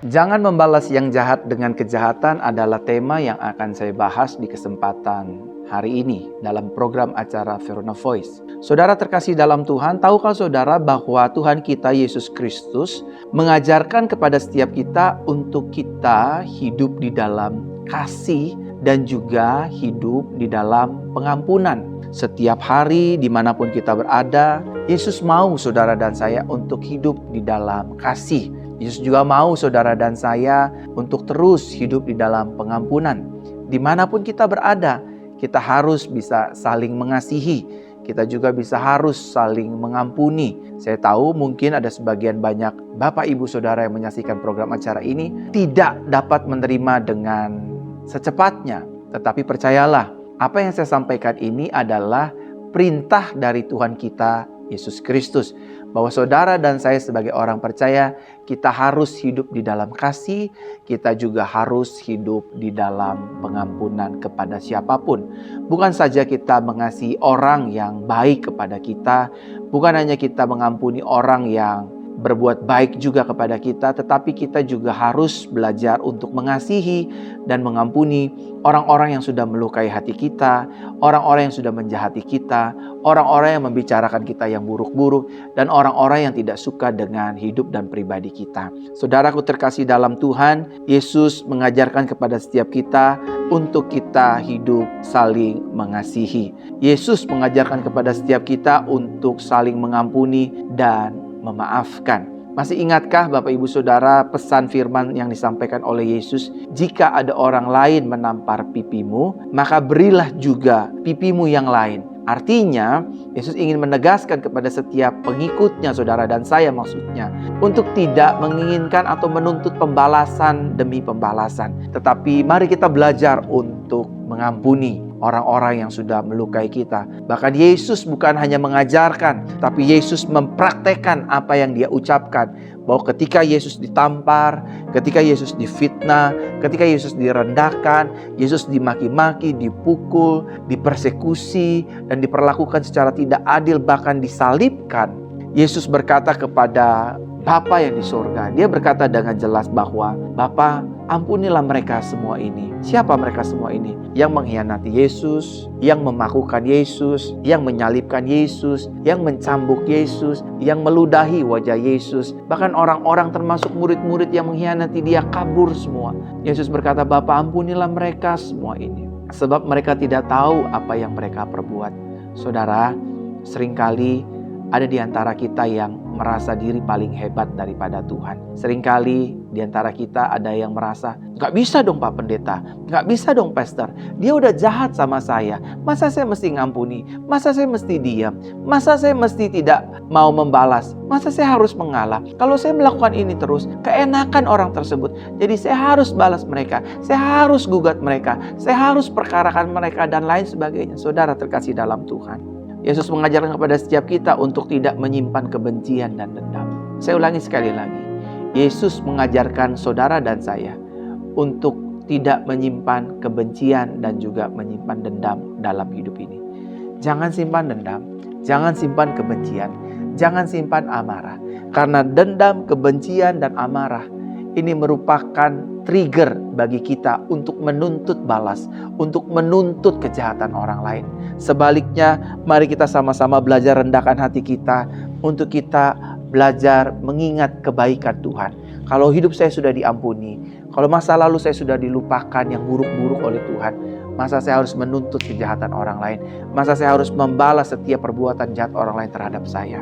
Jangan membalas yang jahat dengan kejahatan adalah tema yang akan saya bahas di kesempatan hari ini dalam program acara Verona Voice. Saudara terkasih dalam Tuhan, tahukah saudara bahwa Tuhan kita Yesus Kristus mengajarkan kepada setiap kita untuk kita hidup di dalam kasih dan juga hidup di dalam pengampunan. Setiap hari dimanapun kita berada, Yesus mau saudara dan saya untuk hidup di dalam kasih. Yesus juga mau saudara dan saya untuk terus hidup di dalam pengampunan. Dimanapun kita berada, kita harus bisa saling mengasihi. Kita juga harus saling mengampuni. Saya tahu mungkin ada sebagian banyak Bapak Ibu Saudara yang menyaksikan program acara ini tidak dapat menerima dengan secepatnya. Tetapi percayalah, apa yang saya sampaikan ini adalah perintah dari Tuhan kita Yesus Kristus. Bahwa saudara dan saya sebagai orang percaya, kita harus hidup di dalam kasih, kita juga harus hidup di dalam pengampunan kepada siapapun. Bukan saja kita mengasihi orang yang baik kepada kita, bukan hanya kita mengampuni orang yang berbuat baik juga kepada kita, tetapi kita juga harus belajar untuk mengasihi dan mengampuni orang-orang yang sudah melukai hati kita, orang-orang yang sudah menjahati kita, orang-orang yang membicarakan kita yang buruk-buruk, dan orang-orang yang tidak suka dengan hidup dan pribadi kita. Saudaraku terkasih dalam Tuhan, Yesus mengajarkan kepada setiap kita untuk kita hidup saling mengasihi. Yesus mengajarkan kepada setiap kita untuk saling mengampuni dan memaafkan. Masih ingatkah Bapak Ibu Saudara pesan firman yang disampaikan oleh Yesus? Jika ada orang lain menampar pipimu, maka berilah juga pipimu yang lain. Artinya, Yesus ingin menegaskan kepada setiap pengikutnya, saudara dan saya maksudnya, untuk tidak menginginkan atau menuntut pembalasan demi pembalasan. Tetapi mari kita belajar untuk mengampuni orang-orang yang sudah melukai kita. Bahkan Yesus bukan hanya mengajarkan, tapi Yesus mempraktekkan apa yang Dia ucapkan. Bahwa ketika Yesus ditampar, ketika Yesus difitnah, ketika Yesus direndahkan, Yesus dimaki-maki, dipukul, dipersekusi, dan diperlakukan secara tidak adil, bahkan disalibkan, Yesus berkata kepada Bapa yang di surga, Dia berkata dengan jelas bahwa, Bapa, ampunilah mereka semua ini. Siapa mereka semua ini? Yang mengkhianati Yesus, yang memakukan Yesus, yang menyalibkan Yesus, yang mencambuk Yesus, yang meludahi wajah Yesus. Bahkan orang-orang termasuk murid-murid yang mengkhianati Dia kabur semua. Yesus berkata, Bapa, ampunilah mereka semua ini. Sebab mereka tidak tahu apa yang mereka perbuat. Saudara, seringkali ada di antara kita yang merasa diri paling hebat daripada Tuhan. Seringkali di antara kita ada yang merasa, gak bisa dong Pak Pendeta, gak bisa dong Pastor. Dia udah jahat sama saya, masa saya mesti ngampuni? Masa saya mesti diam? Masa saya mesti tidak mau membalas? Masa saya harus mengalah? Kalau saya melakukan ini terus, keenakan orang tersebut. Jadi saya harus balas mereka, saya harus gugat mereka, saya harus perkarakan mereka dan lain sebagainya. Saudara terkasih dalam Tuhan, Yesus mengajarkan kepada setiap kita untuk tidak menyimpan kebencian dan dendam. Saya ulangi sekali lagi. Yesus mengajarkan saudara dan saya untuk tidak menyimpan kebencian dan juga menyimpan dendam dalam hidup ini. Jangan simpan dendam, jangan simpan kebencian, jangan simpan amarah. Karena dendam, kebencian, dan amarah ini merupakan trigger bagi kita untuk menuntut balas, untuk menuntut kejahatan orang lain. Sebaliknya, mari kita sama-sama belajar rendahkan hati kita untuk kita belajar mengingat kebaikan Tuhan. Kalau hidup saya sudah diampuni, kalau masa lalu saya sudah dilupakan yang buruk-buruk oleh Tuhan, masa saya harus menuntut kejahatan orang lain? Masa saya harus membalas setiap perbuatan jahat orang lain terhadap saya?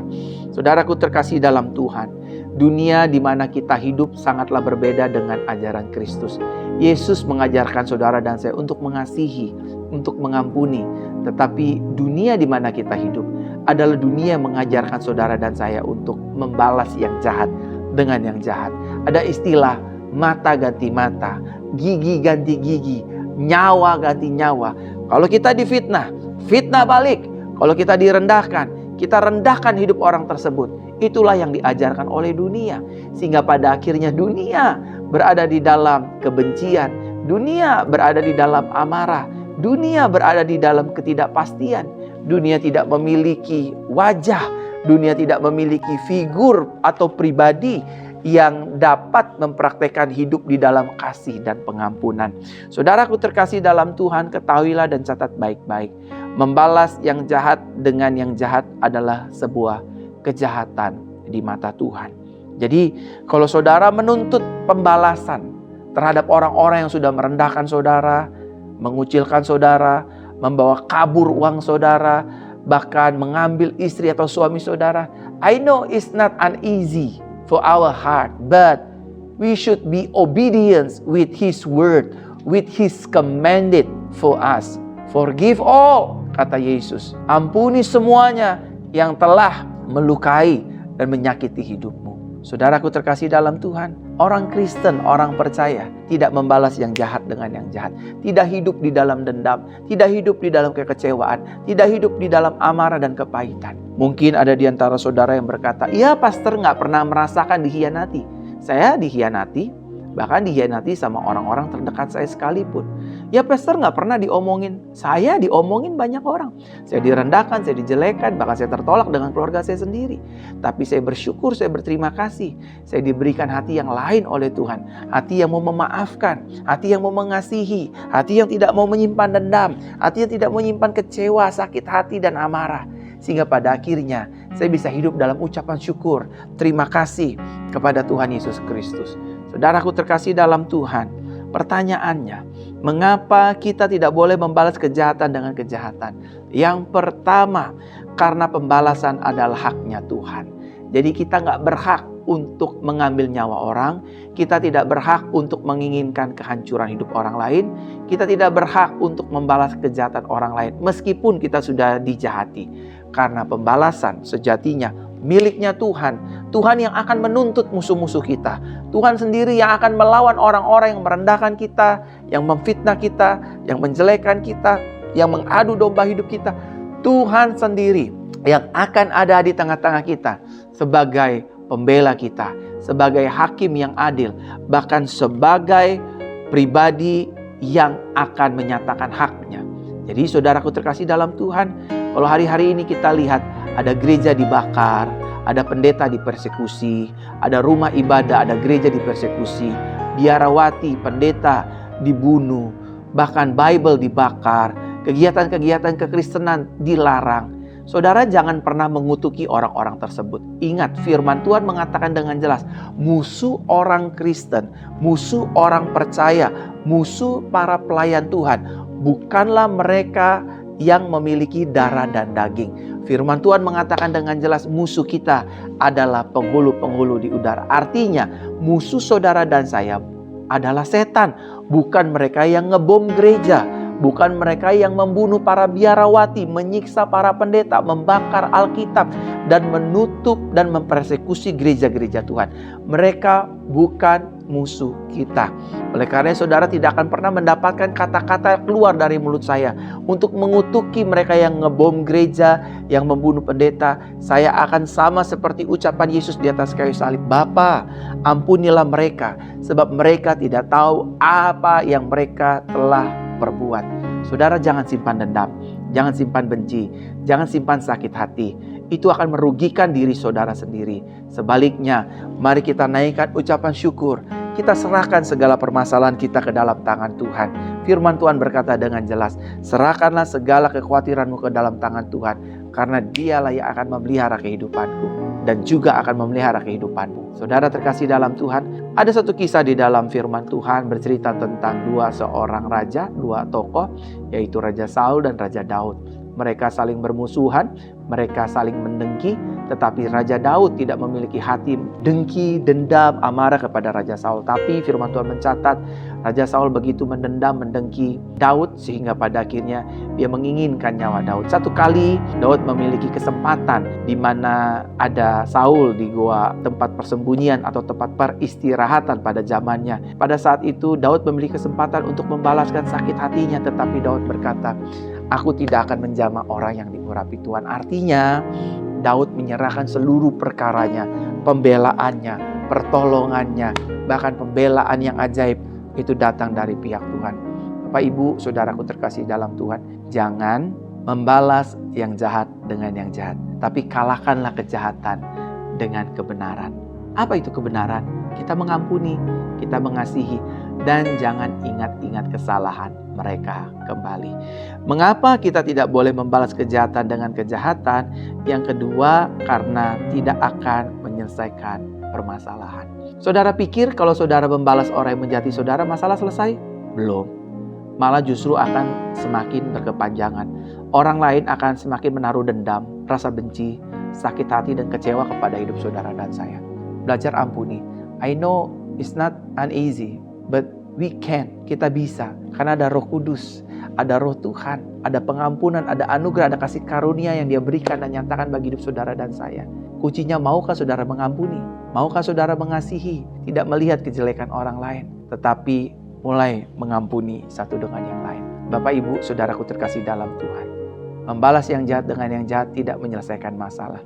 Saudaraku terkasih dalam Tuhan, dunia di mana kita hidup sangatlah berbeda dengan ajaran Kristus. Yesus mengajarkan saudara dan saya untuk mengasihi, untuk mengampuni. Tetapi dunia di mana kita hidup adalah dunia yang mengajarkan saudara dan saya untuk membalas yang jahat dengan yang jahat. Ada istilah mata ganti mata, gigi ganti gigi, nyawa ganti nyawa. Kalau kita difitnah, fitnah balik. Kalau kita direndahkan, kita rendahkan hidup orang tersebut. Itulah yang diajarkan oleh dunia. Sehingga pada akhirnya dunia berada di dalam kebencian. Dunia berada di dalam amarah. Dunia berada di dalam ketidakpastian. Dunia tidak memiliki wajah. Dunia tidak memiliki figur atau pribadi yang dapat mempraktekkan hidup di dalam kasih dan pengampunan. Saudaraku terkasih dalam Tuhan, ketahuilah dan catat baik-baik. Membalas yang jahat dengan yang jahat adalah sebuah kejahatan di mata Tuhan. Jadi kalau saudara menuntut pembalasan terhadap orang-orang yang sudah merendahkan saudara, mengucilkan saudara, membawa kabur uang saudara, bahkan mengambil istri atau suami saudara, I know it's not uneasy for our heart, but we should be obedient with His word, with His commanded for us. Forgive all, kata Yesus. Ampuni semuanya yang telah melukai dan menyakiti hidupmu. Saudaraku terkasih dalam Tuhan, orang Kristen, orang percaya tidak membalas yang jahat dengan yang jahat. Tidak hidup di dalam dendam, tidak hidup di dalam kekecewaan, tidak hidup di dalam amarah dan kepahitan. Mungkin ada di antara saudara yang berkata, "Iya, pastor nggak pernah merasakan dikhianati." Saya dikhianati, bahkan dikhianati sama orang-orang terdekat saya sekalipun. Ya, pastor nggak pernah diomongin. Saya diomongin banyak orang. Saya direndahkan, saya dijelekan, bahkan saya tertolak dengan keluarga saya sendiri. Tapi saya bersyukur, saya berterima kasih. Saya diberikan hati yang lain oleh Tuhan. Hati yang mau memaafkan, hati yang mau mengasihi, hati yang tidak mau menyimpan dendam, hati yang tidak menyimpan kecewa, sakit hati, dan amarah. Sehingga pada akhirnya saya bisa hidup dalam ucapan syukur, terima kasih kepada Tuhan Yesus Kristus. Saudaraku terkasih dalam Tuhan, pertanyaannya, mengapa kita tidak boleh membalas kejahatan dengan kejahatan? Yang pertama, karena pembalasan adalah haknya Tuhan. Jadi kita nggak berhak untuk mengambil nyawa orang, kita tidak berhak untuk menginginkan kehancuran hidup orang lain, kita tidak berhak untuk membalas kejahatan orang lain meskipun kita sudah dijahati. Karena pembalasan sejatinya miliknya Tuhan. Tuhan yang akan menuntut musuh-musuh kita. Tuhan sendiri yang akan melawan orang-orang yang merendahkan kita, yang memfitnah kita, yang menjelekan kita, yang mengadu domba hidup kita. Tuhan sendiri yang akan ada di tengah-tengah kita sebagai pembela kita, sebagai hakim yang adil, bahkan sebagai pribadi yang akan menyatakan haknya. Jadi saudaraku terkasih dalam Tuhan, kalau hari-hari ini kita lihat ada gereja dibakar, ada pendeta dipersekusi, ada rumah ibadah, ada gereja dipersekusi, biarawati, pendeta dibunuh, bahkan Bible dibakar, kegiatan-kegiatan kekristenan dilarang. Saudara jangan pernah mengutuki orang-orang tersebut. Ingat, firman Tuhan mengatakan dengan jelas, musuh orang Kristen, musuh orang percaya, musuh para pelayan Tuhan, bukanlah mereka yang memiliki darah dan daging. Firman Tuhan mengatakan dengan jelas, musuh kita adalah penghulu-penghulu di udara. Artinya, musuh saudara dan saya adalah setan, bukan mereka yang ngebom gereja. Bukan mereka yang membunuh para biarawati, menyiksa para pendeta, membakar Alkitab, dan menutup dan mempersekusi gereja-gereja Tuhan. Mereka bukan musuh kita. Oleh karena saudara tidak akan pernah mendapatkan kata-kata keluar dari mulut saya untuk mengutuki mereka yang ngebom gereja, yang membunuh pendeta. Saya akan sama seperti ucapan Yesus di atas kayu salib. Bapa, ampunilah mereka, sebab mereka tidak tahu apa yang mereka telah perbuat. Saudara jangan simpan dendam, jangan simpan benci, jangan simpan sakit hati. Itu akan merugikan diri saudara sendiri. Sebaliknya, mari kita naikkan ucapan syukur. Kita serahkan segala permasalahan kita ke dalam tangan Tuhan. Firman Tuhan berkata dengan jelas, serahkanlah segala kekhawatiranmu ke dalam tangan Tuhan, karena Dialah yang akan memelihara kehidupanku dan juga akan memelihara kehidupanmu. Saudara terkasih dalam Tuhan, ada satu kisah di dalam firman Tuhan bercerita tentang dua tokoh, yaitu Raja Saul dan Raja Daud. Mereka saling bermusuhan, mereka saling mendengki, tetapi Raja Daud tidak memiliki hati dengki, dendam, amarah kepada Raja Saul. Tapi firman Tuhan mencatat, Raja Saul begitu mendengki Daud sehingga pada akhirnya dia menginginkan nyawa Daud. Satu kali Daud memiliki kesempatan di mana ada Saul di gua tempat persembunyian atau tempat peristirahatan pada zamannya. Pada saat itu Daud memiliki kesempatan untuk membalaskan sakit hatinya, tetapi Daud berkata, aku tidak akan menjamah orang yang diurapi Tuhan. Artinya Daud menyerahkan seluruh perkaranya, pembelaannya, pertolongannya, bahkan pembelaan yang ajaib itu datang dari pihak Tuhan. Bapak Ibu, saudaraku terkasih dalam Tuhan, jangan membalas yang jahat dengan yang jahat, tapi kalahkanlah kejahatan dengan kebenaran. Apa itu kebenaran? kita mengampuni, kita mengasihi, dan jangan ingat-ingat kesalahan mereka kembali. Mengapa kita tidak boleh membalas kejahatan dengan kejahatan? Yang kedua, karena tidak akan menyelesaikan permasalahan. Saudara pikir kalau saudara membalas orang yang menjahati saudara, masalah selesai? Belum. Malah justru akan semakin berkepanjangan. Orang lain akan semakin menaruh dendam, rasa benci, sakit hati, dan kecewa kepada hidup saudara dan saya. Belajar ampuni. I know it's not uneasy, but we can. Kita bisa. Karena ada Roh Kudus, ada Roh Tuhan, ada pengampunan, ada anugerah, ada kasih karunia yang Dia berikan dan nyatakan bagi hidup saudara dan saya. Kuncinya, maukah saudara mengampuni? Maukah saudara mengasihi? Tidak melihat kejelekan orang lain, tetapi mulai mengampuni satu dengan yang lain. Bapak, Ibu, saudaraku terkasih dalam Tuhan. Membalas yang jahat dengan yang jahat tidak menyelesaikan masalah,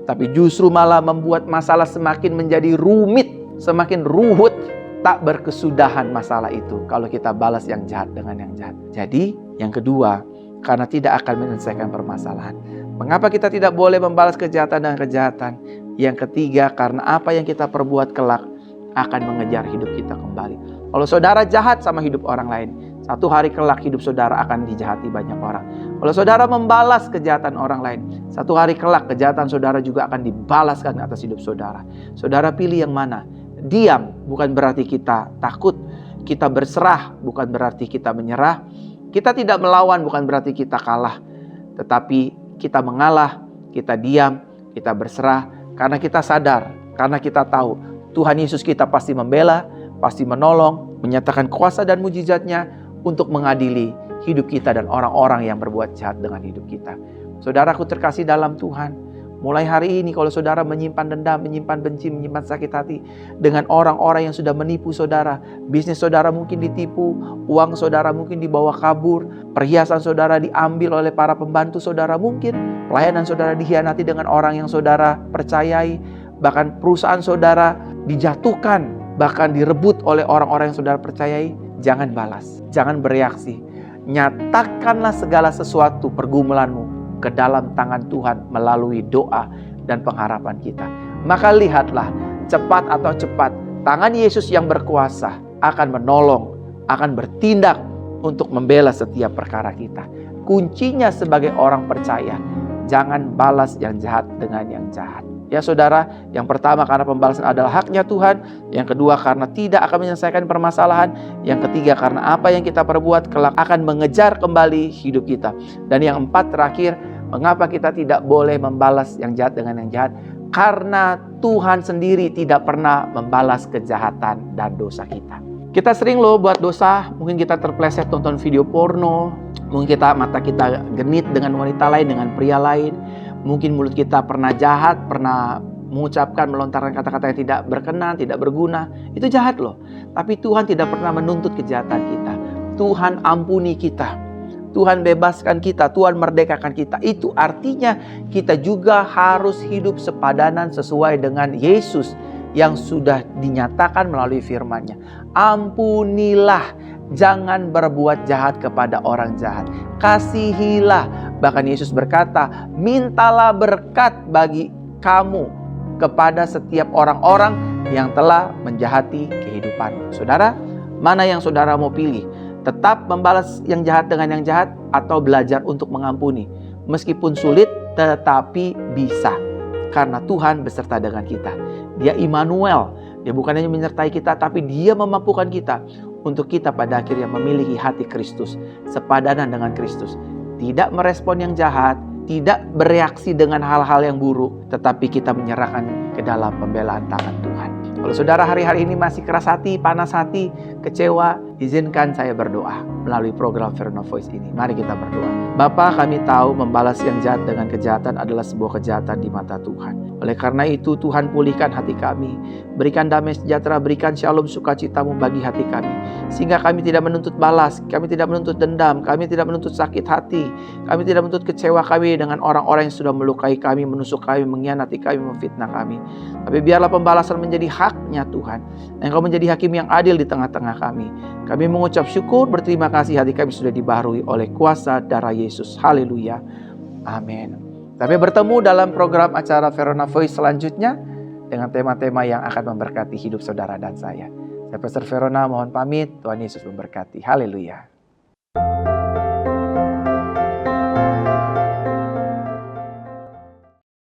tapi justru malah membuat masalah semakin menjadi rumit, semakin ruwet. Tak berkesudahan masalah itu kalau kita balas yang jahat dengan yang jahat. Jadi, yang kedua, karena tidak akan menyelesaikan permasalahan. Mengapa kita tidak boleh membalas kejahatan dengan kejahatan? Yang ketiga, karena apa yang kita perbuat kelak akan mengejar hidup kita kembali. Kalau saudara jahat sama hidup orang lain, satu hari kelak hidup saudara akan dijahati banyak orang. Kalau saudara membalas kejahatan orang lain, satu hari kelak kejahatan saudara juga akan dibalaskan atas hidup saudara. Saudara pilih yang mana? Diam bukan berarti kita takut. Kita berserah bukan berarti kita menyerah. Kita tidak melawan bukan berarti kita kalah. Tetapi kita mengalah, kita diam, kita berserah. Karena kita sadar, karena kita tahu Tuhan Yesus kita pasti membela, pasti menolong, menyatakan kuasa dan mujizatnya untuk mengadili hidup kita dan orang-orang yang berbuat jahat dengan hidup kita. Saudaraku terkasih dalam Tuhan, mulai hari ini kalau saudara menyimpan dendam, menyimpan benci, menyimpan sakit hati dengan orang-orang yang sudah menipu saudara, bisnis saudara mungkin ditipu, uang saudara mungkin dibawa kabur, perhiasan saudara diambil oleh para pembantu saudara mungkin, pelayanan saudara dikhianati dengan orang yang saudara percayai, bahkan perusahaan saudara dijatuhkan, bahkan direbut oleh orang-orang yang saudara percayai. Jangan balas, jangan bereaksi. Nyatakanlah segala sesuatu pergumulanmu ke dalam tangan Tuhan melalui doa dan pengharapan kita. Maka lihatlah, cepat atau cepat, tangan Yesus yang berkuasa akan menolong, akan bertindak untuk membela setiap perkara kita. Kuncinya sebagai orang percaya, jangan balas yang jahat dengan yang jahat. Ya saudara, yang pertama karena pembalasan adalah haknya Tuhan. Yang kedua karena tidak akan menyelesaikan permasalahan. Yang ketiga karena apa yang kita perbuat kelak akan mengejar kembali hidup kita. Dan yang empat terakhir, mengapa kita tidak boleh membalas yang jahat dengan yang jahat? Karena Tuhan sendiri tidak pernah membalas kejahatan dan dosa kita. Kita sering loh buat dosa, mungkin kita terpleset tonton video porno, mungkin mata kita genit dengan wanita lain, dengan pria lain. Mungkin mulut kita pernah jahat, pernah mengucapkan, melontarkan kata-kata yang tidak berkenan, tidak berguna. Itu jahat loh. Tapi Tuhan tidak pernah menuntut kejahatan kita. Tuhan ampuni kita. Tuhan bebaskan kita. Tuhan merdekakan kita. Itu artinya kita juga harus hidup sepadanan sesuai dengan Yesus yang sudah dinyatakan melalui firman-Nya. Ampunilah, jangan berbuat jahat kepada orang jahat. Kasihilah. Bahkan Yesus berkata, mintalah berkat bagi kamu kepada setiap orang-orang yang telah menjahati kehidupanmu. Saudara, mana yang saudara mau pilih? Tetap membalas yang jahat dengan yang jahat atau belajar untuk mengampuni? Meskipun sulit, tetapi bisa. Karena Tuhan beserta dengan kita. Dia Immanuel. Dia bukan hanya menyertai kita, tapi Dia memampukan kita untuk kita pada akhirnya memiliki hati Kristus, sepadanan dengan Kristus. Tidak merespon yang jahat, tidak bereaksi dengan hal-hal yang buruk, tetapi kita menyerahkan ke dalam pembelaan tangan Tuhan. Kalau saudara hari-hari ini masih keras hati, panas hati, kecewa, izinkan saya berdoa melalui program Verona Voice ini. Mari kita berdoa. Bapa, kami tahu membalas yang jahat dengan kejahatan adalah sebuah kejahatan di mata Tuhan. Oleh karena itu Tuhan pulihkan hati kami. Berikan damai sejahtera, berikan shalom sukacitamu bagi hati kami. Sehingga kami tidak menuntut balas, kami tidak menuntut dendam, kami tidak menuntut sakit hati. Kami tidak menuntut kecewa kami dengan orang-orang yang sudah melukai kami, menusuk kami, mengkhianati kami, memfitnah kami. Tapi biarlah pembalasan menjadi haknya Tuhan. Dan Engkau menjadi hakim yang adil di tengah-tengah kami. Kami mengucap syukur, berterima kasih hati kami sudah dibaharui oleh kuasa darah Yesus. Haleluya. Amin. Sampai bertemu dalam program acara Verona Voice selanjutnya. dengan tema-tema yang akan memberkati hidup saudara dan saya. Saya Pastor Verona mohon pamit, Tuhan Yesus memberkati. Haleluya.